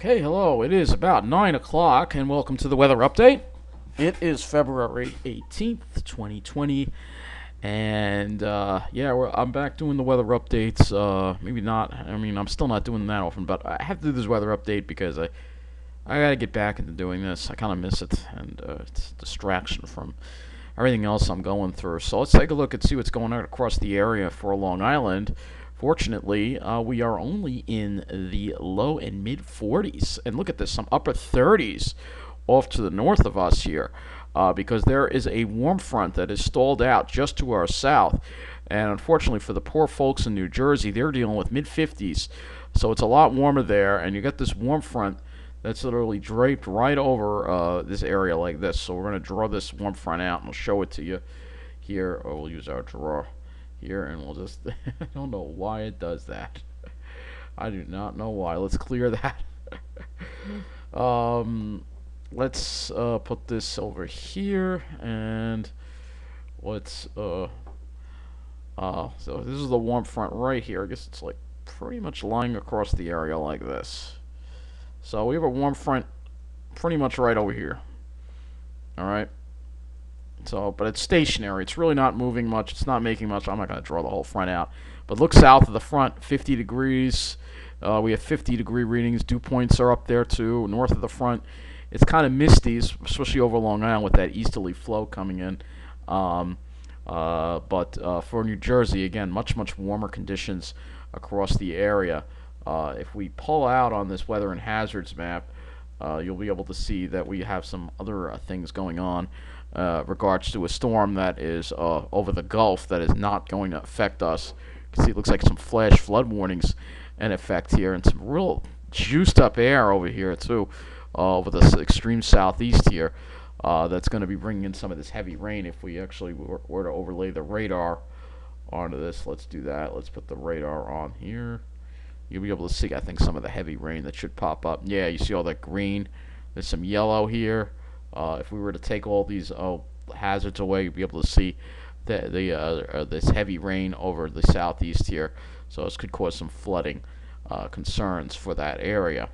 Okay, hello. It is about 9 o'clock, and welcome to the weather update. It is February 18th, 2020, and I'm back doing the weather updates. Maybe not. I mean, I'm still not doing them that often, but I have to do this weather update because I got to get back into doing this. I kind of miss it, and it's a distraction from everything else I'm going through. So let's take a look and see what's going on across the area for Long Island. Fortunately, we are only in the low and mid 40s. And look at this, some upper 30s off to the north of us here because there is a warm front that is stalled out just to our south. And unfortunately for the poor folks in New Jersey, they're dealing with mid 50s. So it's a lot warmer there. And you got this warm front that's literally draped right over this area like this. So we're going to draw this warm front out and we'll show it to you here. Or we'll use our draw here, and we'll just I don't know why it does that. I do not know why. Let's clear that. Let's put this over here, and let's so this is the warm front right here. I guess it's like pretty much lying across the area like this. So we have a warm front pretty much right over here. All right. So, but it's stationary. It's really not moving much. It's not making much. I'm not going to draw the whole front out. But look south of the front, 50 degrees. We have 50-degree readings. Dew points are up there, too. North of the front, it's kind of misty, especially over Long Island with that easterly flow coming in. But for New Jersey, again, much, much warmer conditions across the area. If we pull out on this weather and hazards map, you'll be able to see that we have some other things going on. Regards to a storm that is over the Gulf that is not going to affect us. You can see it looks like some flash flood warnings in effect here, and some real juiced up air over here too, over the extreme southeast here. That's going to be bringing in some of this heavy rain if we actually were to overlay the radar onto this. Let's do that. Let's put the radar on here. You'll be able to see, I think, some of the heavy rain that should pop up. Yeah, you see all that green. There's some yellow here. If we were to take all these hazards away, you'd be able to see this heavy rain over the southeast here. So this could cause some flooding concerns for that area.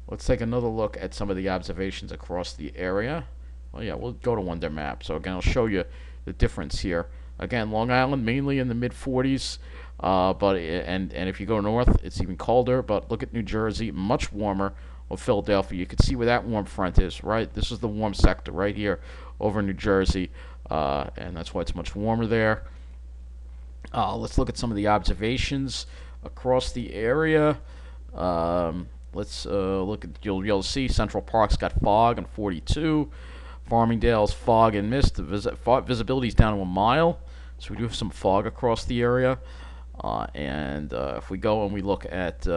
Let's take another look at some of the observations across the area. Well, yeah, we'll go to Wonder Map. So again, I'll show you the difference here. Again, Long Island mainly in the mid 40s, and if you go north, it's even colder. But look at New Jersey, much warmer. Or Philadelphia, you can see where that warm front is, right? This is the warm sector right here over New Jersey, and that's why it's much warmer there. Let's look at some of the observations across the area. Let's look at, you'll see Central Park's got fog and 42. Farmingdale's fog and mist. The visibility is down to a mile, so we do have some fog across the area. And if we go and we look at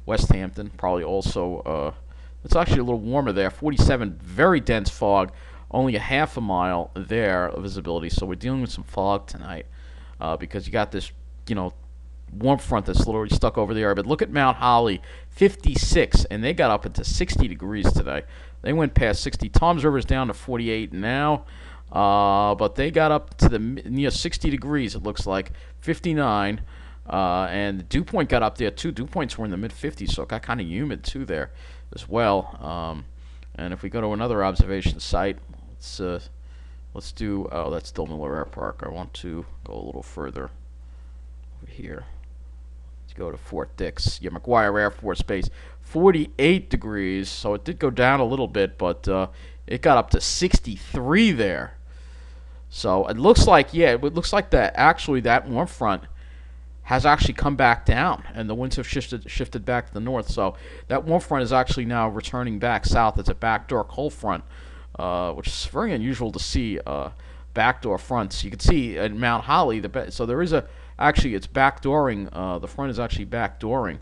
West Hampton, probably also, it's actually a little warmer there. 47, very dense fog, only a half a mile there of visibility. So we're dealing with some fog tonight because you got this, warm front that's literally stuck over the area. But look at Mount Holly, 56, and they got up into 60 degrees today. They went past 60. Toms River's down to 48 now, but they got up to the near 60 degrees, it looks like, 59. And the dew point got up there too. Dew points were in the mid 50s, so it got kind of humid too there as well. And if we go to another observation site, let's do. Oh, that's still Miller Air Park. I want to go a little further over here. Let's go to Fort Dix. Yeah, McGuire Air Force Base, 48 degrees. So it did go down a little bit, but it got up to 63 there. So it looks like, it looks like that warm front has actually come back down, and the winds have shifted back to the north. So that warm front is actually now returning back south. It's a backdoor cold front, which is very unusual to see backdoor fronts. You can see at Mount Holly, so there is it's backdooring. The front is actually backdooring.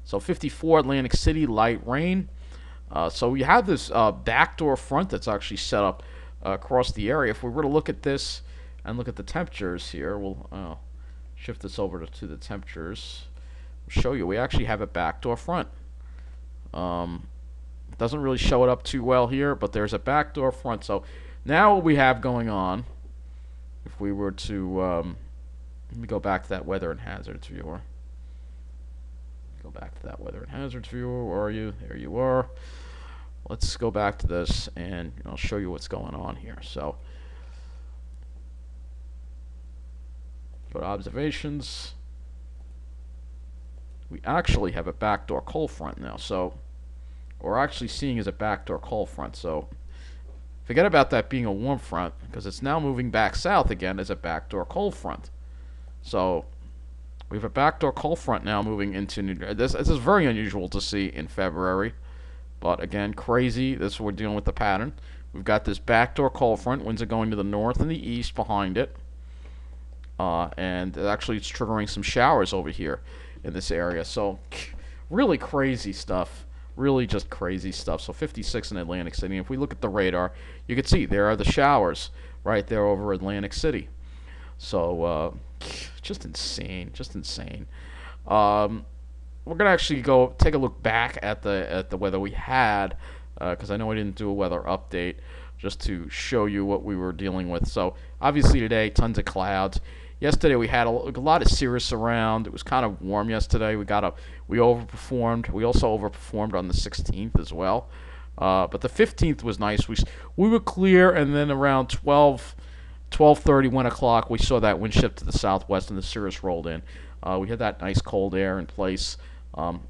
So 54 Atlantic City, light rain. So we have this backdoor front that's actually set up across the area. If we were to look at this and look at the temperatures here, we'll shift this over to the temperatures. I'll show you. We actually have a backdoor front. Doesn't really show it up too well here, but there's a backdoor front. So now what we have going on, if we were to let me go back to that weather and hazards viewer. Go back to that weather and hazards view. Where are you? There you are. Let's go back to this, and I'll show you what's going on here. So, go to observations. We actually have a backdoor cold front now. So, what we're actually seeing is a backdoor cold front. So, forget about that being a warm front, because it's now moving back south again as a backdoor cold front. So, we have a backdoor cold front now moving into New Jersey. This is very unusual to see in February. But again, crazy. This is what we're dealing with the pattern. We've got this backdoor cold front. Winds are going to the north and the east behind it. And actually it's triggering some showers over here in this area. So really crazy stuff. Really just crazy stuff. So 56 in Atlantic City. If we look at the radar, you can see there are the showers right there over Atlantic City. So just insane. Just insane. We're gonna actually go take a look back at the weather we had, because I know I didn't do a weather update, just to show you what we were dealing with. So obviously today, tons of clouds. Yesterday we had a lot of cirrus around. It was kind of warm yesterday. We overperformed. We also overperformed on the 16th as well. But the 15th was nice. We were clear, and then around 12:30, 1 o'clock, we saw that wind shift to the southwest, and the cirrus rolled in. We had that nice cold air in place.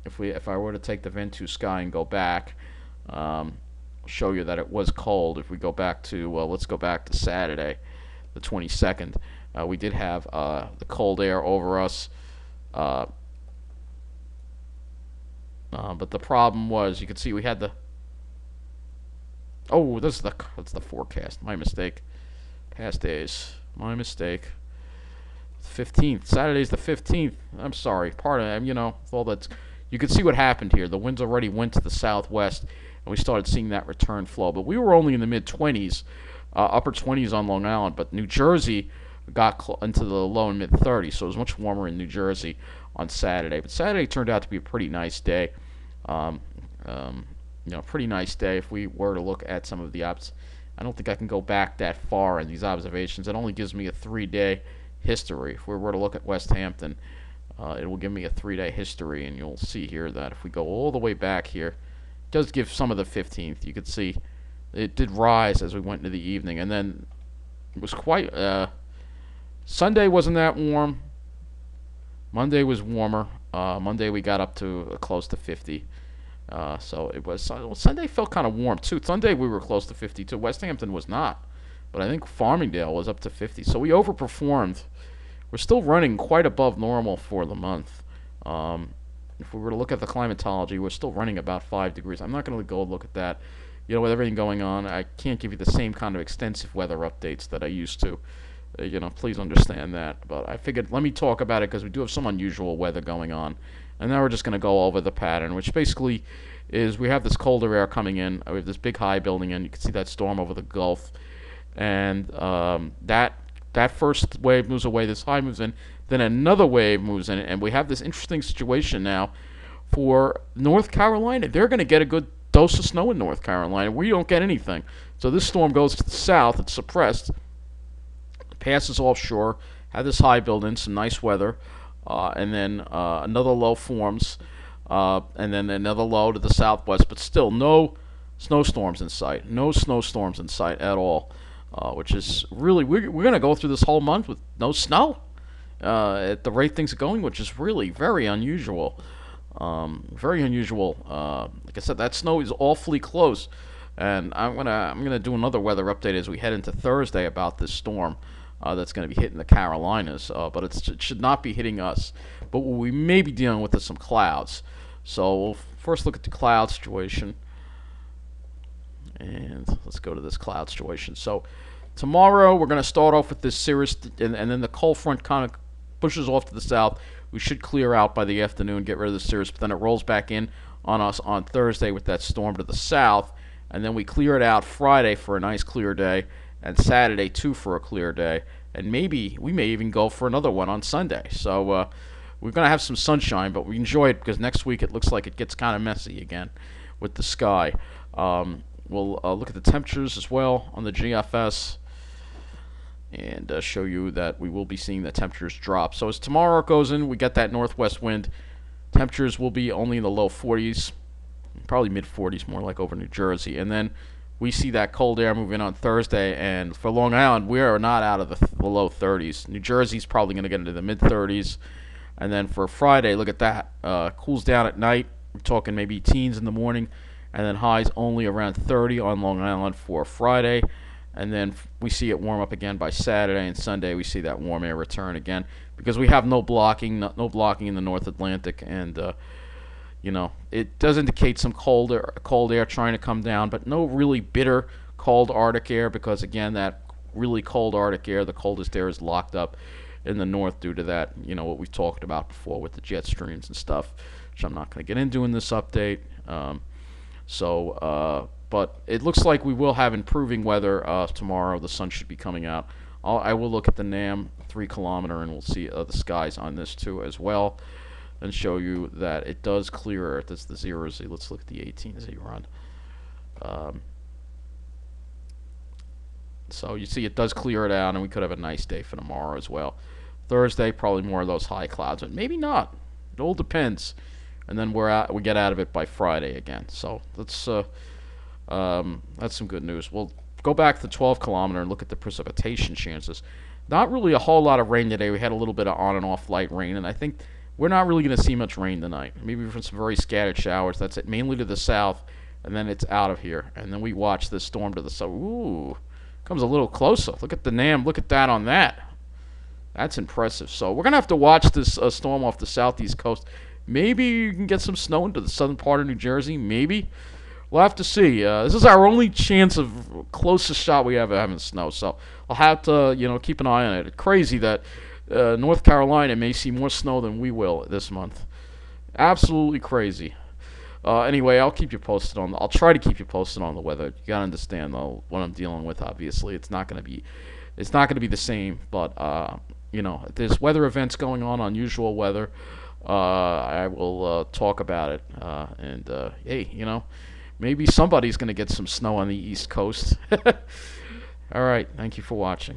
If I were to take the Ventu sky and go back, show you that it was cold. If we go back to let's go back to Saturday, the 22nd. We did have the cold air over us, but the problem was, you could see we had the. Oh, that's the forecast. My mistake. Past days. My mistake. 15th. Saturday's the 15th. I'm sorry. Pardon. All that's. You can see what happened here. The winds already went to the southwest, and we started seeing that return flow. But we were only in the mid-20s, upper 20s on Long Island. But New Jersey got into the low and mid-30s, so it was much warmer in New Jersey on Saturday. But Saturday turned out to be a pretty nice day. Pretty nice day. If we were to look at some of the ops, I don't think I can go back that far in these observations. It only gives me a 3-day history. If we were to look at West Hampton, it will give me a 3-day history, and you'll see here that if we go all the way back here, it does give some of the 15th. You could see it did rise as we went into the evening, and then it was quite. Sunday wasn't that warm. Monday was warmer. Monday we got up to close to 50. So it was. Sunday felt kind of warm too. Sunday we were close to 52. West Hampton was not, but I think Farmingdale was up to 50. So we overperformed. We're still running quite above normal for the month. If we were to look at the climatology, we're still running about 5 degrees. I'm not going to go look at that. With everything going on, I can't give you the same kind of extensive weather updates that I used to. Please understand that. But I figured let me talk about it because we do have some unusual weather going on. And now we're just going to go over the pattern, which basically is we have this colder air coming in. We have this big high building in. You can see that storm over the Gulf. And that first wave moves away. This high moves in. Then another wave moves in. And we have this interesting situation now for North Carolina. They're going to get a good dose of snow in North Carolina. We don't get anything. So this storm goes to the south. It's suppressed. Passes offshore. Have this high build in. Some nice weather. And then another low forms, and then another low to the southwest, but still no snowstorms in sight. No snowstorms in sight at all, which is really, we're going to go through this whole month with no snow at the rate things are going, which is really very unusual. Very unusual. Like I said, that snow is awfully close, and I'm gonna do another weather update as we head into Thursday about this storm. That's going to be hitting the Carolinas, but it should not be hitting us. But what we may be dealing with is some clouds. So we'll first look at the cloud situation. And let's go to this cloud situation. So tomorrow we're going to start off with this cirrus, and then the cold front kind of pushes off to the south. We should clear out by the afternoon, get rid of the cirrus, but then it rolls back in on us on Thursday with that storm to the south. And then we clear it out Friday for a nice clear day, and Saturday too for a clear day, and maybe we may even go for another one on Sunday. So we're going to have some sunshine, but we enjoy it because next week it looks like it gets kind of messy again with the sky. We'll look at the temperatures as well on the GFS and show you that we will be seeing the temperatures drop. So as tomorrow goes in, we get that northwest wind. Temperatures will be only in the low 40s, probably mid 40s, more like over New Jersey. And then we see that cold air moving on Thursday, and for Long Island, we are not out of the low 30s. New Jersey's probably going to get into the mid 30s. And then for Friday, look at that. Cools down at night. We're talking maybe teens in the morning, and then highs only around 30 on Long Island for Friday. And then we see it warm up again by Saturday and Sunday. We see that warm air return again because we have no blocking in the North Atlantic, and it does indicate some cold air trying to come down, but no really bitter cold Arctic air because again that really cold Arctic air, the coldest air, is locked up in the north due to that, what we've talked about before with the jet streams and stuff, which I'm not going to get into in this update. But it looks like we will have improving weather tomorrow. The sun should be coming out. I will look at the NAM 3 kilometer, and we'll see the skies on this too as well, and show you that it does clear. That's the 0Z. Let's look at the 18Z run. So you see it does clear it out, and we could have a nice day for tomorrow as well. Thursday, probably more of those high clouds, but maybe not. It all depends. And then we get out of it by Friday again. So that's some good news. We'll go back to the 12 kilometer and look at the precipitation chances. Not really a whole lot of rain today. We had a little bit of on and off light rain, and I think we're not really going to see much rain tonight. Maybe from some very scattered showers. That's it, mainly to the south, and then it's out of here. And then we watch this storm to the south. Ooh, comes a little closer. Look at the NAM. Look at that on that. That's impressive. So we're going to have to watch this storm off the southeast coast. Maybe you can get some snow into the southern part of New Jersey. Maybe. We'll have to see. This is our only chance of closest shot we have of having snow. So I'll have to, keep an eye on it. It's crazy that North Carolina may see more snow than we will this month. Absolutely crazy. Anyway, I'll keep you posted on. I'll try to keep you posted on the weather. You gotta understand though what I'm dealing with. Obviously, it's not gonna be the same. But if there's weather events going on, unusual weather, I will talk about it. Hey, maybe somebody's gonna get some snow on the East Coast. All right. Thank you for watching.